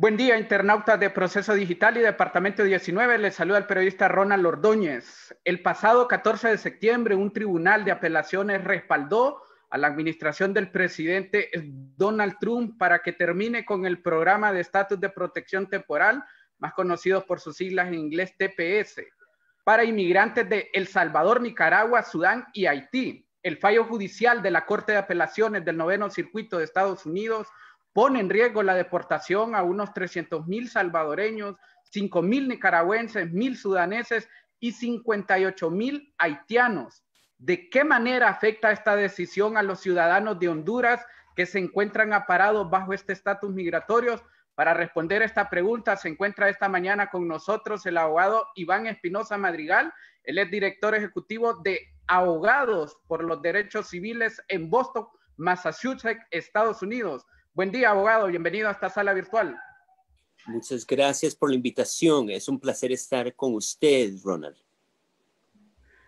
Buen día, internautas de Proceso Digital y Departamento 19. Les saluda el periodista Ronald Ordóñez. El pasado 14 de septiembre, un tribunal de apelaciones respaldó a la administración del presidente Donald Trump para que termine con el programa de estatus de protección temporal, más conocido por sus siglas en inglés TPS, para inmigrantes de El Salvador, Nicaragua, Sudán y Haití. El fallo judicial de la Corte de Apelaciones del Noveno Circuito de Estados Unidos pone en riesgo la deportación a unos 300,000 salvadoreños, 5,000 nicaragüenses, 1,000 sudaneses y 58,000 haitianos. ¿De qué manera afecta esta decisión a los ciudadanos de Honduras que se encuentran aparados bajo este estatus migratorio? Para responder esta pregunta se encuentra esta mañana con nosotros el abogado Iván Espinosa Madrigal. Él es director ejecutivo de Abogados por los Derechos Civiles en Boston, Massachusetts, Estados Unidos. Buen día, abogado. Bienvenido a esta sala virtual. Muchas gracias por la invitación. Es un placer estar con usted, Ronald.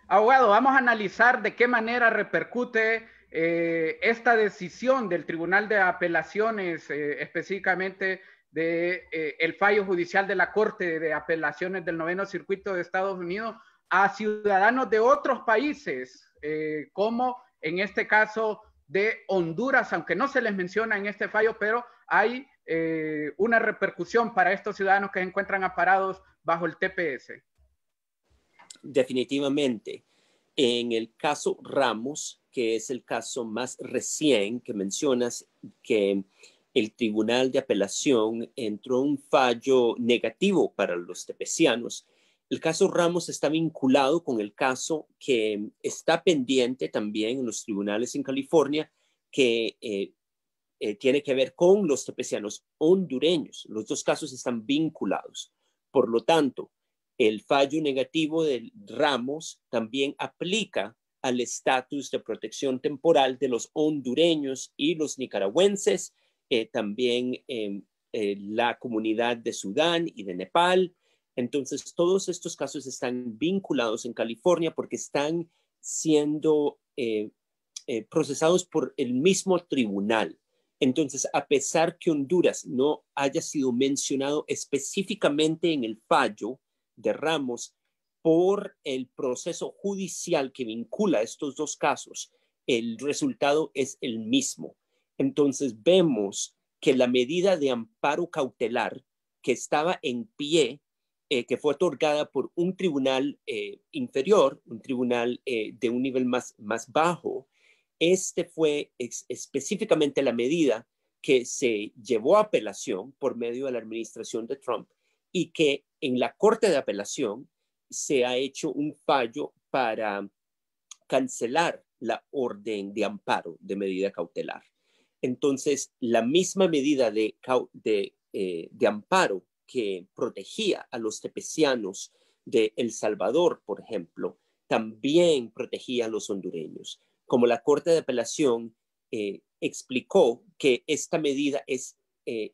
Abogado, vamos a analizar de qué manera repercute esta decisión del Tribunal de Apelaciones, específicamente el fallo judicial de la Corte de Apelaciones del Noveno Circuito de Estados Unidos a ciudadanos de otros países, como en este caso de Honduras, aunque no se les menciona en este fallo, pero hay una repercusión para estos ciudadanos que se encuentran aparados bajo el TPS. Definitivamente. En el caso Ramos, que es el caso más recién que mencionas, que el Tribunal de Apelación entró un fallo negativo para los tepecianos. El caso Ramos está vinculado con el caso que está pendiente también en los tribunales en California, que tiene que ver con los tepecianos hondureños. Los dos casos están vinculados. Por lo tanto, el fallo negativo de Ramos también aplica al estatus de protección temporal de los hondureños y los nicaragüenses, también la comunidad de Sudán y de Nepal. Entonces, todos estos casos están vinculados en California porque están siendo procesados por el mismo tribunal. Entonces, a pesar que Honduras no haya sido mencionado específicamente en el fallo de Ramos, por el proceso judicial que vincula estos dos casos, el resultado es el mismo. Entonces, vemos que la medida de amparo cautelar que estaba en pie, que fue otorgada por un tribunal inferior, un tribunal de un nivel más bajo, fue específicamente la medida que se llevó a apelación por medio de la administración de Trump y que en la Corte de Apelación se ha hecho un fallo para cancelar la orden de amparo de medida cautelar. Entonces, la misma medida de amparo que protegía a los tepecianos de El Salvador, por ejemplo, también protegía a los hondureños. Como la Corte de Apelación explicó que esta medida es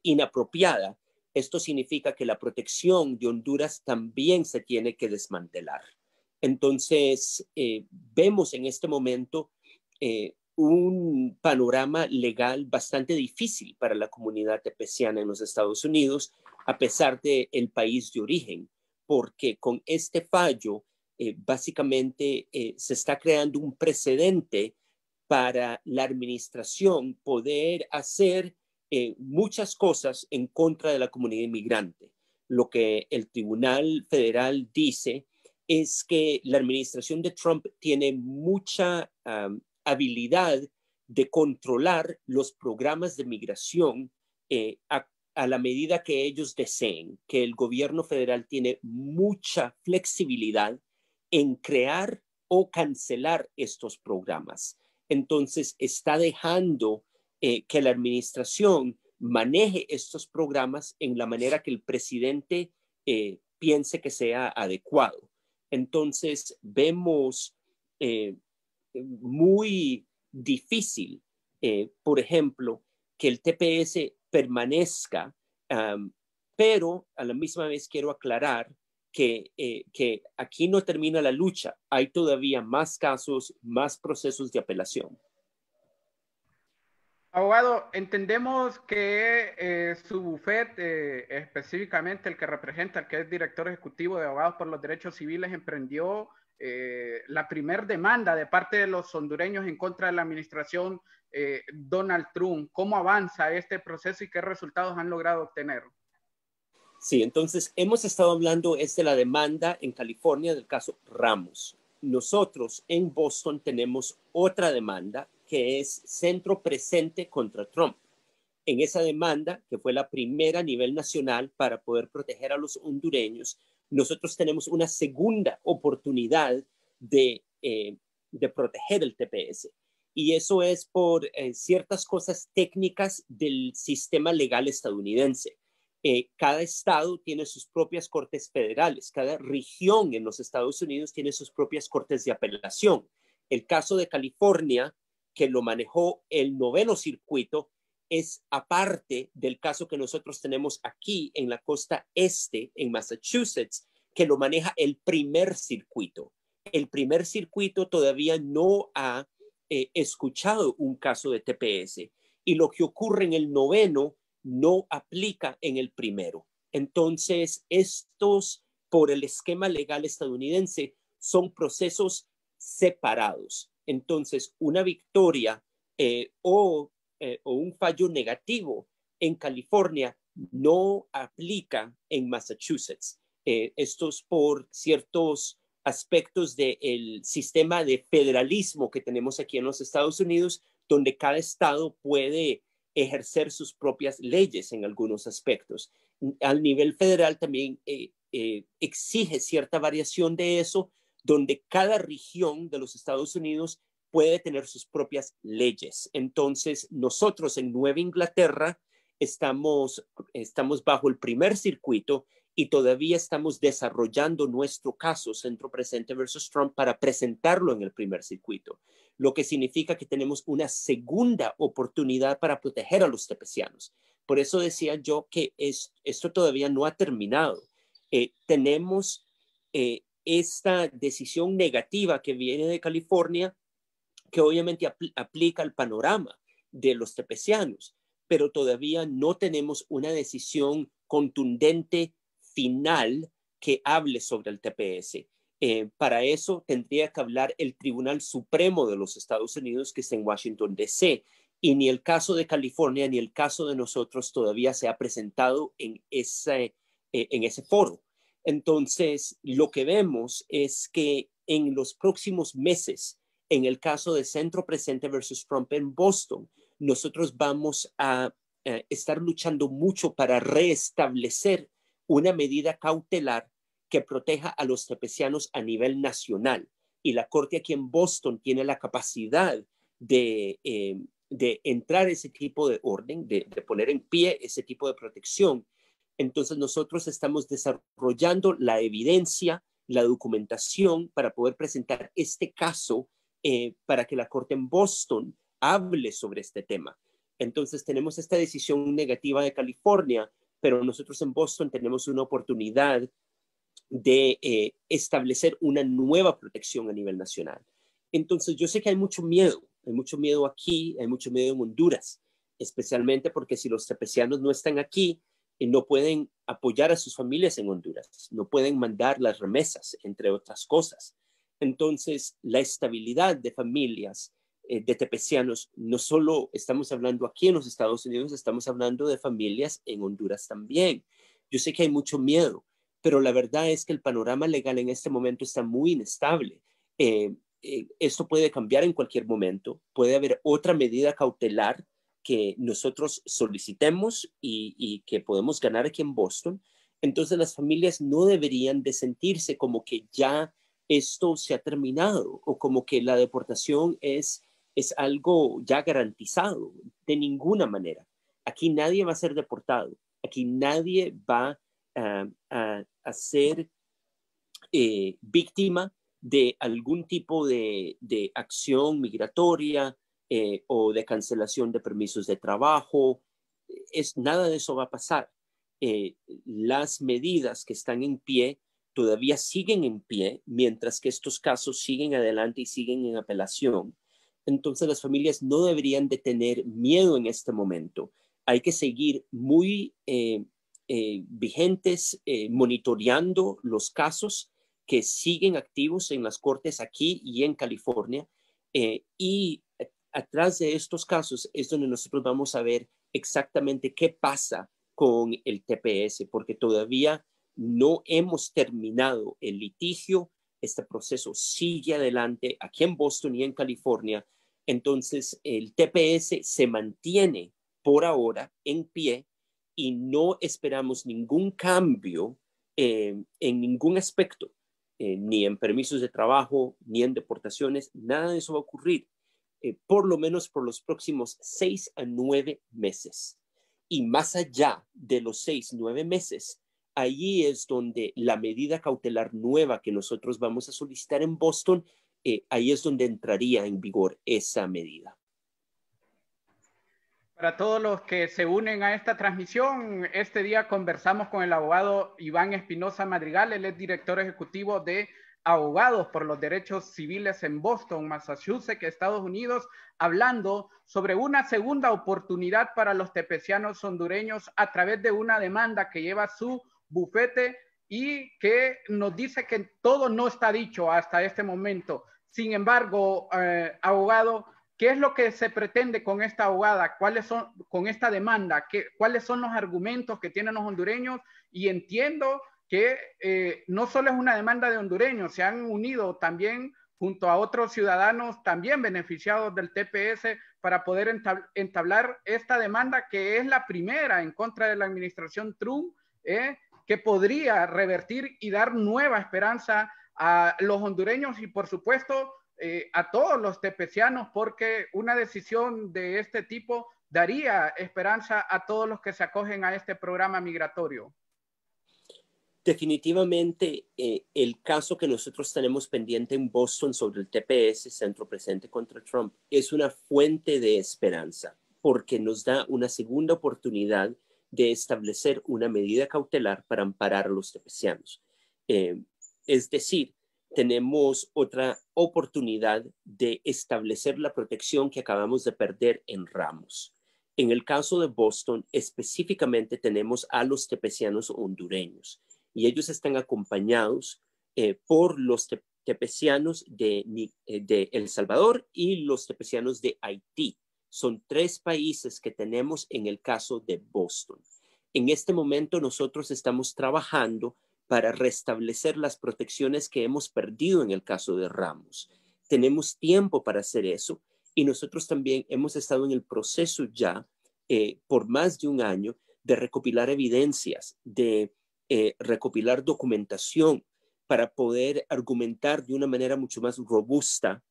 inapropiada, esto significa que la protección de Honduras también se tiene que desmantelar. Entonces, vemos en este momento un panorama legal bastante difícil para la comunidad tepeciana en los Estados Unidos, a pesar del país de origen, porque con este fallo básicamente se está creando un precedente para la administración poder hacer muchas cosas en contra de la comunidad inmigrante. Lo que el Tribunal Federal dice es que la administración de Trump tiene mucha habilidad de controlar los programas de migración a la medida que ellos deseen, que el gobierno federal tiene mucha flexibilidad en crear o cancelar estos programas. Entonces, está dejando que la administración maneje estos programas en la manera que el presidente piense que sea adecuado. Entonces, vemos muy difícil, por ejemplo, que el TPS permanezca, pero a la misma vez quiero aclarar que aquí no termina la lucha. Hay todavía más casos, más procesos de apelación. Abogado, entendemos que su bufete, específicamente el que representa, el que es director ejecutivo de Abogados por los Derechos Civiles, emprendió la primer demanda de parte de los hondureños en contra de la administración Donald Trump. ¿Cómo avanza este proceso y qué resultados han logrado obtener? Sí, entonces hemos estado hablando de la demanda en California del caso Ramos. Nosotros en Boston tenemos otra demanda que es Centro Presente contra Trump. En esa demanda, que fue la primera a nivel nacional para poder proteger a los hondureños, nosotros tenemos una segunda oportunidad de proteger el TPS. Y eso es por ciertas cosas técnicas del sistema legal estadounidense. Cada estado tiene sus propias cortes federales, cada región en los Estados Unidos tiene sus propias cortes de apelación. El caso de California, que lo manejó el noveno circuito, es aparte del caso que nosotros tenemos aquí en la costa este, en Massachusetts, que lo maneja el primer circuito. El primer circuito todavía no ha escuchado un caso de TPS y lo que ocurre en el noveno no aplica en el primero. Entonces, estos, por el esquema legal estadounidense, son procesos separados. Entonces, una victoria o un fallo negativo en California no aplica en Massachusetts. Estos por ciertos aspectos del sistema de federalismo que tenemos aquí en los Estados Unidos, donde cada estado puede ejercer sus propias leyes en algunos aspectos. Al nivel federal también exige cierta variación de eso, donde cada región de los Estados Unidos puede tener sus propias leyes. Entonces, nosotros en Nueva Inglaterra estamos bajo el primer circuito y todavía estamos desarrollando nuestro caso Centro Presente versus Trump para presentarlo en el primer circuito, lo que significa que tenemos una segunda oportunidad para proteger a los tepecianos. Por eso decía yo que esto todavía no ha terminado. Tenemos esta decisión negativa que viene de California, que obviamente aplica al panorama de los tepecianos, pero todavía no tenemos una decisión contundente final que hable sobre el TPS. Para eso tendría que hablar el Tribunal Supremo de los Estados Unidos, que está en Washington, D.C., y ni el caso de California ni el caso de nosotros todavía se ha presentado en ese foro. Entonces, lo que vemos es que en los próximos meses, en el caso de Centro Presente versus Trump en Boston, nosotros vamos a estar luchando mucho para restablecer una medida cautelar que proteja a los tepecianos a nivel nacional. Y la Corte aquí en Boston tiene la capacidad de entrar ese tipo de orden, de poner en pie ese tipo de protección. Entonces nosotros estamos desarrollando la evidencia, la documentación para poder presentar este caso para que la Corte en Boston hable sobre este tema. Entonces tenemos esta decisión negativa de California, pero nosotros en Boston tenemos una oportunidad de establecer una nueva protección a nivel nacional. Entonces yo sé que hay mucho miedo aquí, hay mucho miedo en Honduras, especialmente porque si los tepecianos no están aquí, no pueden apoyar a sus familias en Honduras, no pueden mandar las remesas, entre otras cosas. Entonces, la estabilidad de familias de tepecianos, no solo estamos hablando aquí en los Estados Unidos, estamos hablando de familias en Honduras también. Yo sé que hay mucho miedo, pero la verdad es que el panorama legal en este momento está muy inestable. Esto puede cambiar en cualquier momento, puede haber otra medida cautelar que nosotros solicitemos y que podemos ganar aquí en Boston. Entonces las familias no deberían de sentirse como que ya esto se ha terminado o como que la deportación es algo ya garantizado. De ninguna manera. Aquí nadie va a ser deportado. Aquí nadie va a ser víctima de algún tipo de acción migratoria o de cancelación de permisos de trabajo. Nada de eso va a pasar. Las medidas que están en pie todavía siguen en pie mientras que estos casos siguen adelante y siguen en apelación. Entonces las familias no deberían de tener miedo en este momento. Hay que seguir muy vigentes, monitoreando los casos que siguen activos en las cortes aquí y en California. Y atrás de estos casos es donde nosotros vamos a ver exactamente qué pasa con el TPS, porque todavía no hemos terminado el litigio. Este proceso sigue adelante aquí en Boston y en California. Entonces, el TPS se mantiene por ahora en pie y no esperamos ningún cambio en ningún aspecto, ni en permisos de trabajo, ni en deportaciones. Nada de eso va a ocurrir, por lo menos por los próximos 6 a 9 meses. Y más allá de los 6, 9 meses, ahí es donde la medida cautelar nueva que nosotros vamos a solicitar en Boston, ahí es donde entraría en vigor esa medida. Para todos los que se unen a esta transmisión, este día conversamos con el abogado Iván Espinosa Madrigal. Él es director ejecutivo de Abogados por los Derechos Civiles en Boston, Massachusetts, Estados Unidos, hablando sobre una segunda oportunidad para los tepecianos hondureños a través de una demanda que lleva su bufete y que nos dice que todo no está dicho hasta este momento. Sin embargo, abogado, ¿qué es lo que se pretende con esta abogada? ¿Cuáles son, con esta demanda? ¿Cuáles son los argumentos que tienen los hondureños? Y entiendo que no solo es una demanda de hondureños, se han unido también junto a otros ciudadanos también beneficiados del TPS para poder entablar esta demanda, que es la primera en contra de la administración Trump, que podría revertir y dar nueva esperanza a los hondureños y, por supuesto, a todos los tepecianos, porque una decisión de este tipo daría esperanza a todos los que se acogen a este programa migratorio. Definitivamente, el caso que nosotros tenemos pendiente en Boston sobre el TPS, Centro Presente contra Trump, es una fuente de esperanza, porque nos da una segunda oportunidad de establecer una medida cautelar para amparar a los tepecianos. Es decir, tenemos otra oportunidad de establecer la protección que acabamos de perder en Ramos. En el caso de Boston, específicamente tenemos a los tepecianos hondureños y ellos están acompañados por los tepecianos de El Salvador y los tepecianos de Haití. Son 3 países que tenemos en el caso de Boston. En este momento nosotros estamos trabajando para restablecer las protecciones que hemos perdido en el caso de Ramos. Tenemos tiempo para hacer eso y nosotros también hemos estado en el proceso ya por más de un año de recopilar evidencias, de recopilar documentación para poder argumentar de una manera mucho más robusta,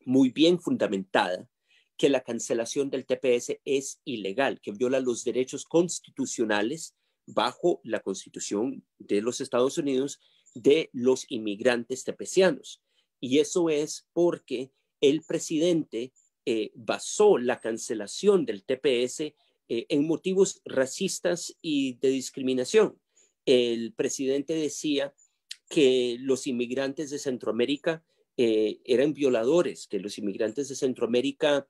muy bien fundamentada, que la cancelación del TPS es ilegal, que viola los derechos constitucionales bajo la Constitución de los Estados Unidos de los inmigrantes tepecianos. Y eso es porque el presidente basó la cancelación del TPS en motivos racistas y de discriminación. El presidente decía que los inmigrantes de Centroamérica eran violadores, que los inmigrantes de Centroamérica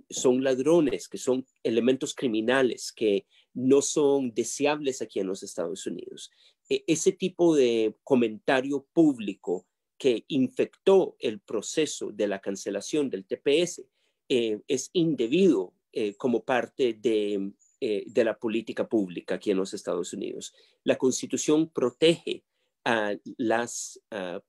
son ladrones, que son elementos criminales, que no son deseables aquí en los Estados Unidos. Ese tipo de comentario público que infectó el proceso de la cancelación del TPS es indebido como parte de la política pública aquí en los Estados Unidos. La Constitución protege a las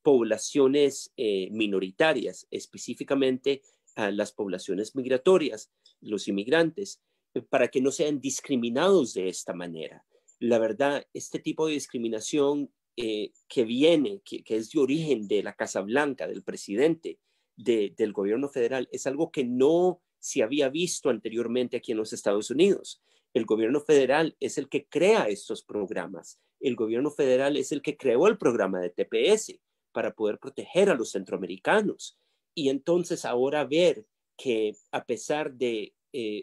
poblaciones minoritarias, específicamente a las poblaciones migratorias, los inmigrantes, para que no sean discriminados de esta manera. La verdad, este tipo de discriminación que viene, que es de origen de la Casa Blanca, del presidente, del gobierno federal, es algo que no se había visto anteriormente aquí en los Estados Unidos. El gobierno federal es el que crea estos programas. El gobierno federal es el que creó el programa de TPS para poder proteger a los centroamericanos. Y entonces ahora ver que a pesar de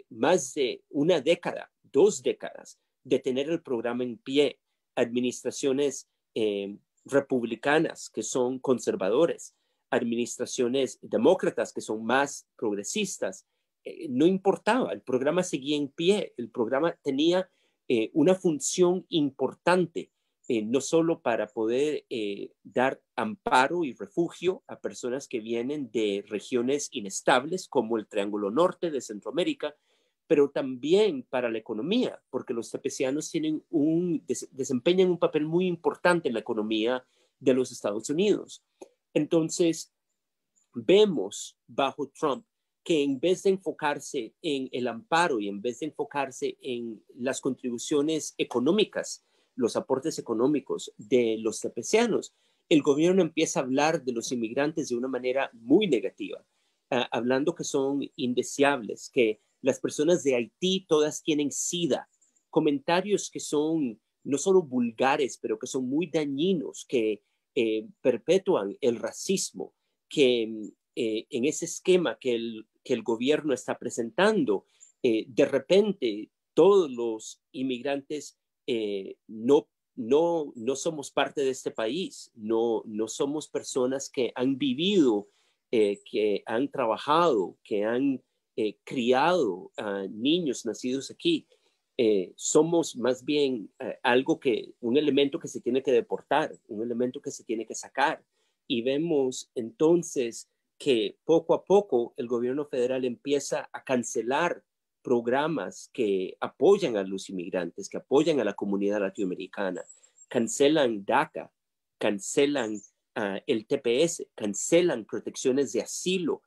más de una década, 2 décadas de tener el programa en pie, administraciones republicanas que son conservadores administraciones demócratas que son más progresistas, no importaba, el programa seguía en pie, el programa tenía una función importante, no solo para poder dar amparo y refugio a personas que vienen de regiones inestables como el Triángulo Norte de Centroamérica, pero también para la economía, porque los tepecianos desempeñan un papel muy importante en la economía de los Estados Unidos. Entonces, vemos bajo Trump que en vez de enfocarse en el amparo y en vez de enfocarse en las contribuciones económicas, los aportes económicos de los tepecianos, el gobierno empieza a hablar de los inmigrantes de una manera muy negativa, hablando que son indeseables, que las personas de Haití todas tienen SIDA, comentarios que son no solo vulgares, pero que son muy dañinos, que perpetúan el racismo, que en ese esquema que el gobierno está presentando, de repente todos los inmigrantes no somos parte de este país, no somos personas que han vivido, que han trabajado, que han criado a niños nacidos aquí. Somos más bien un elemento que se tiene que deportar, un elemento que se tiene que sacar. Y vemos entonces que poco a poco el gobierno federal empieza a cancelar programas que apoyan a los inmigrantes, que apoyan a la comunidad latinoamericana. Cancelan DACA, cancelan el TPS, cancelan protecciones de asilo,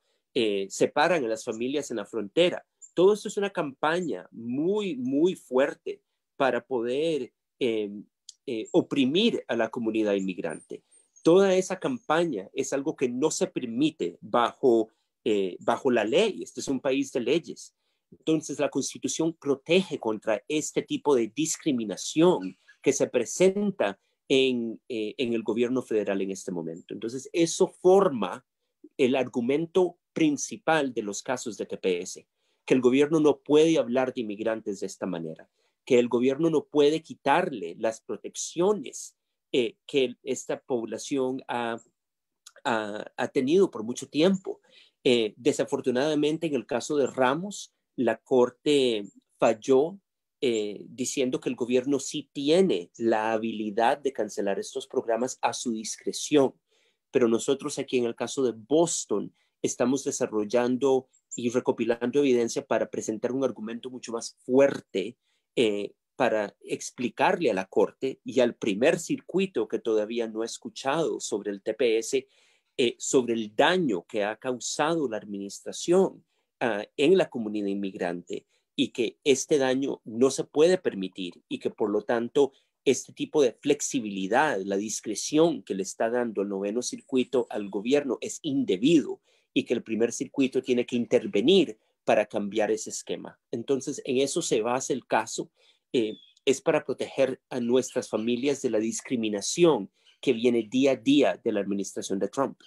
separan a las familias en la frontera. Todo esto es una campaña muy, muy fuerte para poder oprimir a la comunidad inmigrante. Toda esa campaña es algo que no se permite bajo la ley. Este es un país de leyes. Entonces, la Constitución protege contra este tipo de discriminación que se presenta en el gobierno federal en este momento. Entonces, eso forma el argumento principal de los casos de TPS, que el gobierno no puede hablar de inmigrantes de esta manera, que el gobierno no puede quitarle las protecciones que esta población ha tenido por mucho tiempo. Desafortunadamente, en el caso de Ramos, la Corte falló diciendo que el gobierno sí tiene la habilidad de cancelar estos programas a su discreción. Pero nosotros aquí en el caso de Boston estamos desarrollando y recopilando evidencia para presentar un argumento mucho más fuerte para explicarle a la Corte y al primer circuito que todavía no ha escuchado sobre el TPS, sobre el daño que ha causado la administración en la comunidad inmigrante y que este daño no se puede permitir y que por lo tanto este tipo de flexibilidad, la discreción que le está dando el noveno circuito al gobierno es indebido y que el primer circuito tiene que intervenir para cambiar ese esquema. Entonces, en eso se basa el caso. Es para proteger a nuestras familias de la discriminación que viene día a día de la administración de Trump.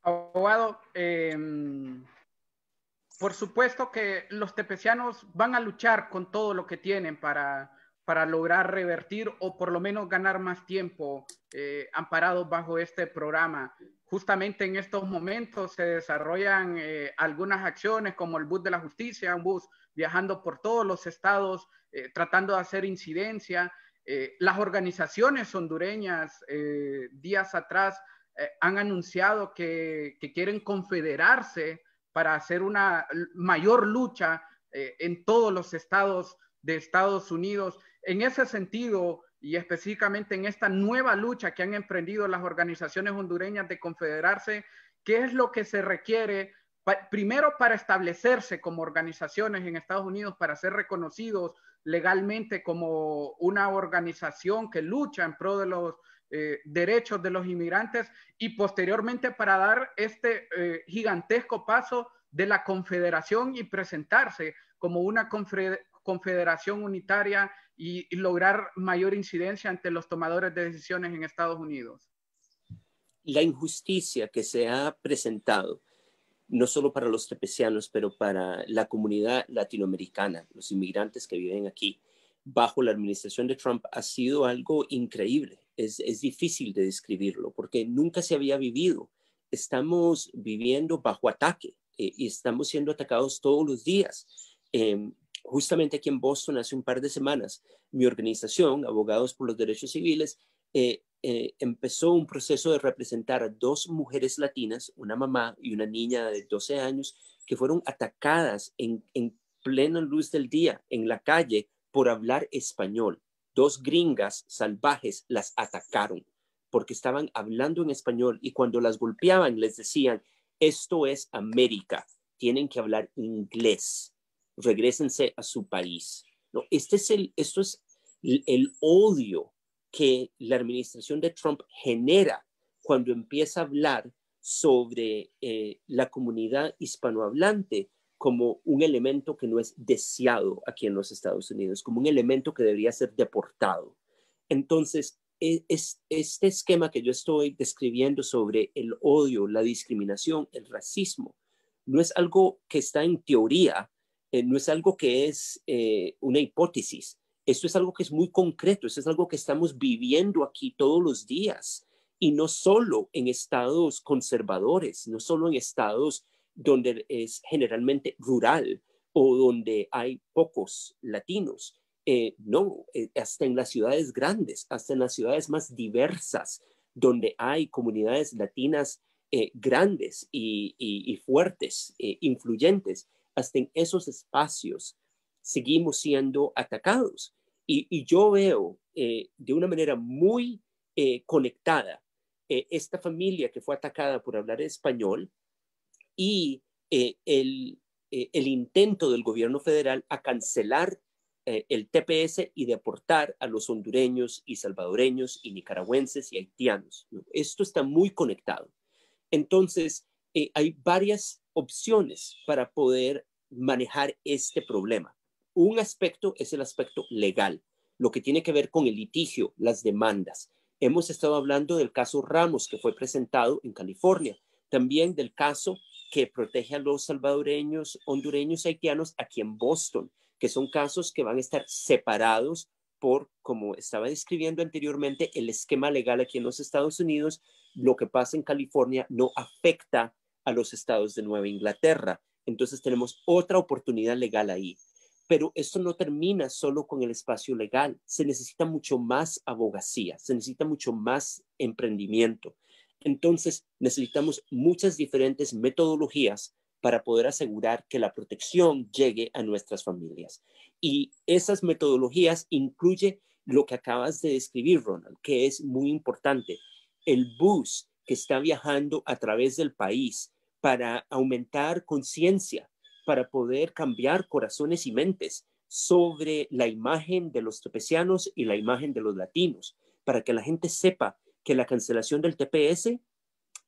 Abogado, por supuesto que los tepecianos van a luchar con todo lo que tienen para lograr revertir o por lo menos ganar más tiempo amparados bajo este programa. Justamente en estos momentos se desarrollan algunas acciones como el bus de la justicia, un bus viajando por todos los estados tratando de hacer incidencia. Las organizaciones hondureñas días atrás han anunciado que quieren confederarse para hacer una mayor lucha en todos los estados de Estados Unidos. En ese sentido, y específicamente en esta nueva lucha que han emprendido las organizaciones hondureñas de confederarse, ¿qué es lo que se requiere primero para establecerse como organizaciones en Estados Unidos, para ser reconocidos legalmente como una organización que lucha en pro de los derechos de los inmigrantes y posteriormente para dar este gigantesco paso de la confederación y presentarse como una confederación unitaria y lograr mayor incidencia ante los tomadores de decisiones en Estados Unidos? La injusticia que se ha presentado, no solo para los tepecianos, pero para la comunidad latinoamericana, los inmigrantes que viven aquí, bajo la administración de Trump, ha sido algo increíble. es difícil de describirlo porque nunca se había vivido. Estamos viviendo bajo ataque y estamos siendo atacados todos los días. Justamente aquí en Boston, hace un par de semanas, mi organización, Abogados por los Derechos Civiles, empezó un proceso de representar a 2 mujeres latinas, una mamá y una niña de 12 años, que fueron atacadas en plena luz del día en la calle por hablar español. 2 gringas salvajes las atacaron porque estaban hablando en español y cuando las golpeaban les decían, esto es América, tienen que hablar inglés, regrésense a su país. No, esto es el odio que la administración de Trump genera cuando empieza a hablar sobre la comunidad hispanohablante como un elemento que no es deseado aquí en los Estados Unidos, como un elemento que debería ser deportado. Entonces, este esquema que yo estoy describiendo sobre el odio, la discriminación, el racismo, no es algo que está en teoría, no es algo que es una hipótesis. Esto es algo que es muy concreto, esto es algo que estamos viviendo aquí todos los días y no solo en estados conservadores, no solo en estados donde es generalmente rural o donde hay pocos latinos. No, hasta en las ciudades grandes, hasta en las ciudades más diversas, donde hay comunidades latinas grandes y fuertes, influyentes, hasta en esos espacios seguimos siendo atacados. Y yo veo de una manera muy conectada esta familia que fue atacada por hablar español y el intento del gobierno federal a cancelar el TPS y deportar a los hondureños y salvadoreños y nicaragüenses y haitianos. Esto está muy conectado. Entonces, hay varias opciones para poder manejar este problema. Un aspecto es el aspecto legal, lo que tiene que ver con el litigio, las demandas. Hemos estado hablando del caso Ramos que fue presentado en California, también del caso que protege a los salvadoreños, hondureños y haitianos aquí en Boston, que son casos que van a estar separados por, como estaba describiendo anteriormente, el esquema legal aquí en los Estados Unidos. Lo que pasa en California no afecta a los estados de Nueva Inglaterra. Entonces tenemos otra oportunidad legal ahí. Pero esto no termina solo con el espacio legal. Se necesita mucho más abogacía, se necesita mucho más emprendimiento. Entonces necesitamos muchas diferentes metodologías para poder asegurar que la protección llegue a nuestras familias. Y esas metodologías incluye lo que acabas de describir, Ronald, que es muy importante. El bus que está viajando a través del país para aumentar conciencia, para poder cambiar corazones y mentes sobre la imagen de los tepecianos y la imagen de los latinos, para que la gente sepa que la cancelación del TPS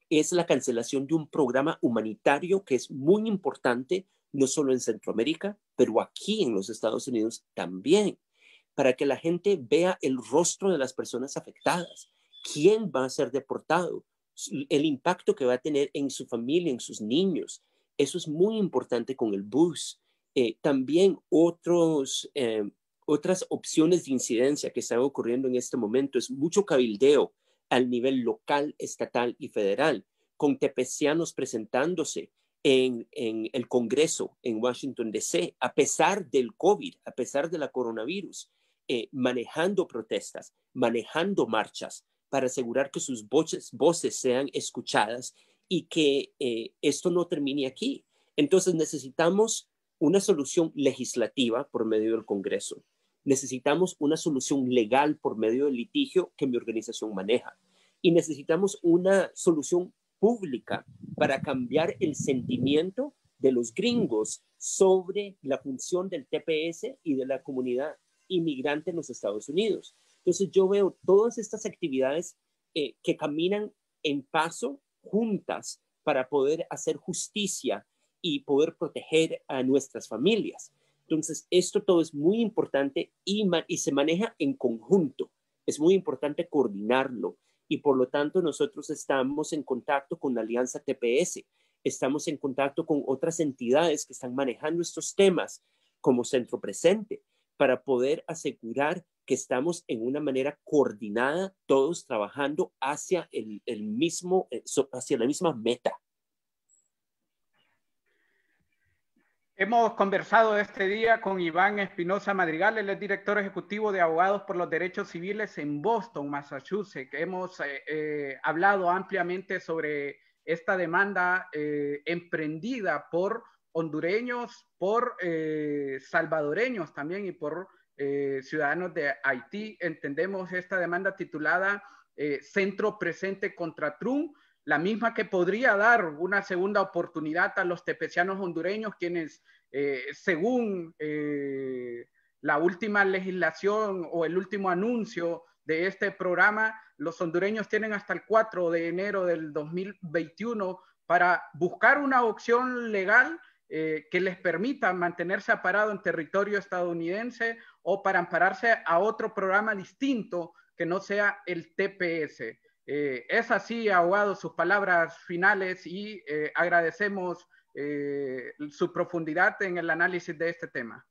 es la cancelación de un programa humanitario que es muy importante, no solo en Centroamérica, pero aquí en los Estados Unidos también, para que la gente vea el rostro de las personas afectadas, quién va a ser deportado, el impacto que va a tener en su familia, en sus niños. Eso es muy importante con el bus. También otras opciones de incidencia que están ocurriendo en este momento es mucho cabildeo al nivel local, estatal y federal, con tepecianos presentándose en el Congreso en Washington, D.C., a pesar del COVID, a pesar de la coronavirus, manejando protestas, manejando marchas para asegurar que sus voces sean escuchadas y que esto no termine aquí. Entonces necesitamos una solución legislativa por medio del Congreso. Necesitamos una solución legal por medio del litigio que mi organización maneja. Y necesitamos una solución pública para cambiar el sentimiento de los gringos sobre la función del TPS y de la comunidad inmigrante en los Estados Unidos. Entonces yo veo todas estas actividades que caminan en paso juntas para poder hacer justicia y poder proteger a nuestras familias. Entonces, esto todo es muy importante y se maneja en conjunto. Es muy importante coordinarlo y por lo tanto nosotros estamos en contacto con la Alianza TPS, estamos en contacto con otras entidades que están manejando estos temas como Centro Presente para poder asegurar que estamos en una manera coordinada, todos trabajando hacia hacia la misma meta. Hemos conversado este día con Iván Espinosa Madrigal, él es director ejecutivo de Abogados por los Derechos Civiles en Boston, Massachusetts. Hemos hablado ampliamente sobre esta demanda emprendida por hondureños, por salvadoreños también y por ciudadanos de Haití. Entendemos esta demanda titulada Centro Presente contra Trump, la misma que podría dar una segunda oportunidad a los tepecianos hondureños, quienes según la última legislación o el último anuncio de este programa, los hondureños tienen hasta el 4 de enero del 2021 para buscar una opción legal que les permita mantenerse amparado en territorio estadounidense o para ampararse a otro programa distinto que no sea el TPS. Es así, abogado, sus palabras finales y agradecemos su profundidad en el análisis de este tema.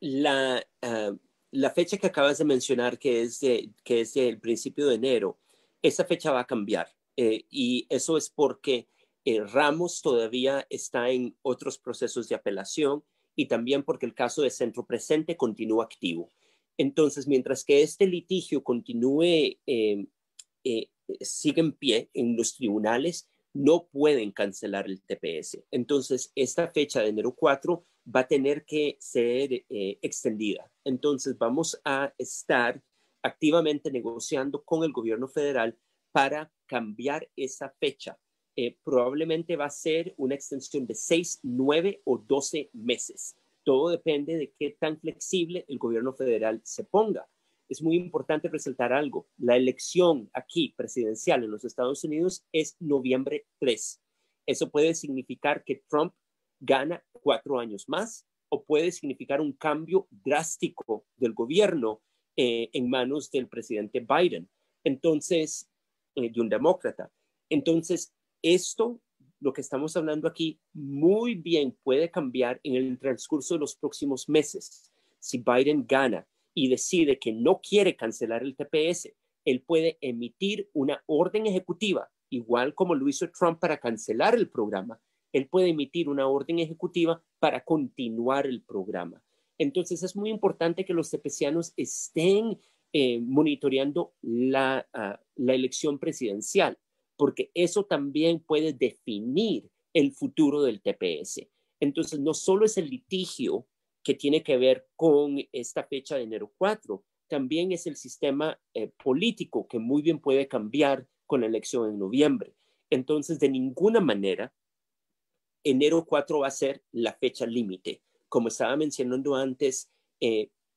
La fecha que acabas de mencionar, que es el principio de enero, esa fecha va a cambiar y eso es porque Ramos todavía está en otros procesos de apelación y también porque el caso de Centro Presente continúa activo. Entonces, mientras que este litigio continúe sigue en pie en los tribunales, no pueden cancelar el TPS. Entonces, esta fecha de enero 4 va a tener que ser extendida. Entonces, vamos a estar activamente negociando con el gobierno federal para cambiar esa fecha. Probablemente va a ser una extensión de 6, 9 o 12 meses. Todo depende de qué tan flexible el gobierno federal se ponga. Es muy importante resaltar algo. La elección aquí presidencial en los Estados Unidos es noviembre 3. Eso puede significar que Trump gana 4 años más o puede significar un cambio drástico del gobierno en manos del presidente Biden. Entonces, de un demócrata. Entonces, lo que estamos hablando aquí, muy bien puede cambiar en el transcurso de los próximos meses. Si Biden gana y decide que no quiere cancelar el TPS, él puede emitir una orden ejecutiva, igual como lo hizo Trump para cancelar el programa. Él puede emitir una orden ejecutiva para continuar el programa. Entonces es muy importante que los tepecianos estén monitoreando la elección presidencial, porque eso también puede definir el futuro del TPS. Entonces no solo es el litigio que tiene que ver con esta fecha de enero 4, también es el sistema político que muy bien puede cambiar con la elección en noviembre. Entonces, de ninguna manera, enero 4 va a ser la fecha límite. Como estaba mencionando antes,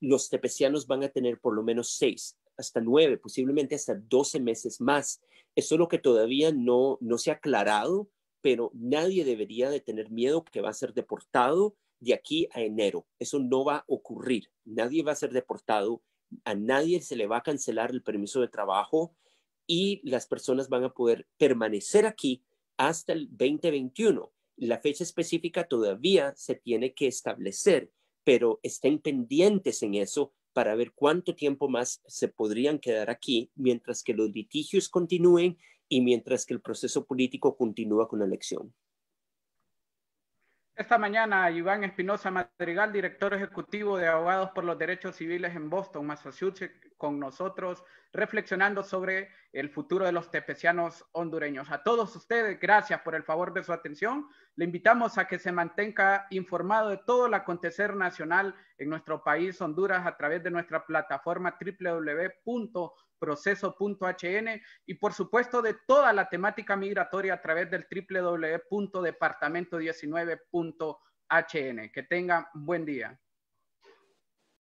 los tepecianos van a tener por lo menos 6, hasta 9, posiblemente hasta 12 meses más. Eso es lo que todavía no se ha aclarado, pero nadie debería de tener miedo que va a ser deportado de aquí a enero. Eso no va a ocurrir. Nadie va a ser deportado, a nadie se le va a cancelar el permiso de trabajo y las personas van a poder permanecer aquí hasta el 2021. La fecha específica todavía se tiene que establecer, pero estén pendientes en eso para ver cuánto tiempo más se podrían quedar aquí mientras que los litigios continúen y mientras que el proceso político continúa con la elección. Esta mañana, Iván Espinosa Madrigal, director ejecutivo de Abogados por los Derechos Civiles en Boston, Massachusetts, con nosotros, reflexionando sobre el futuro de los tepecianos hondureños. A todos ustedes, gracias por el favor de su atención. Le invitamos a que se mantenga informado de todo el acontecer nacional en nuestro país, Honduras, a través de nuestra plataforma www.proceso.hn y, por supuesto, de toda la temática migratoria a través del www.departamento19.hn. Que tengan buen día.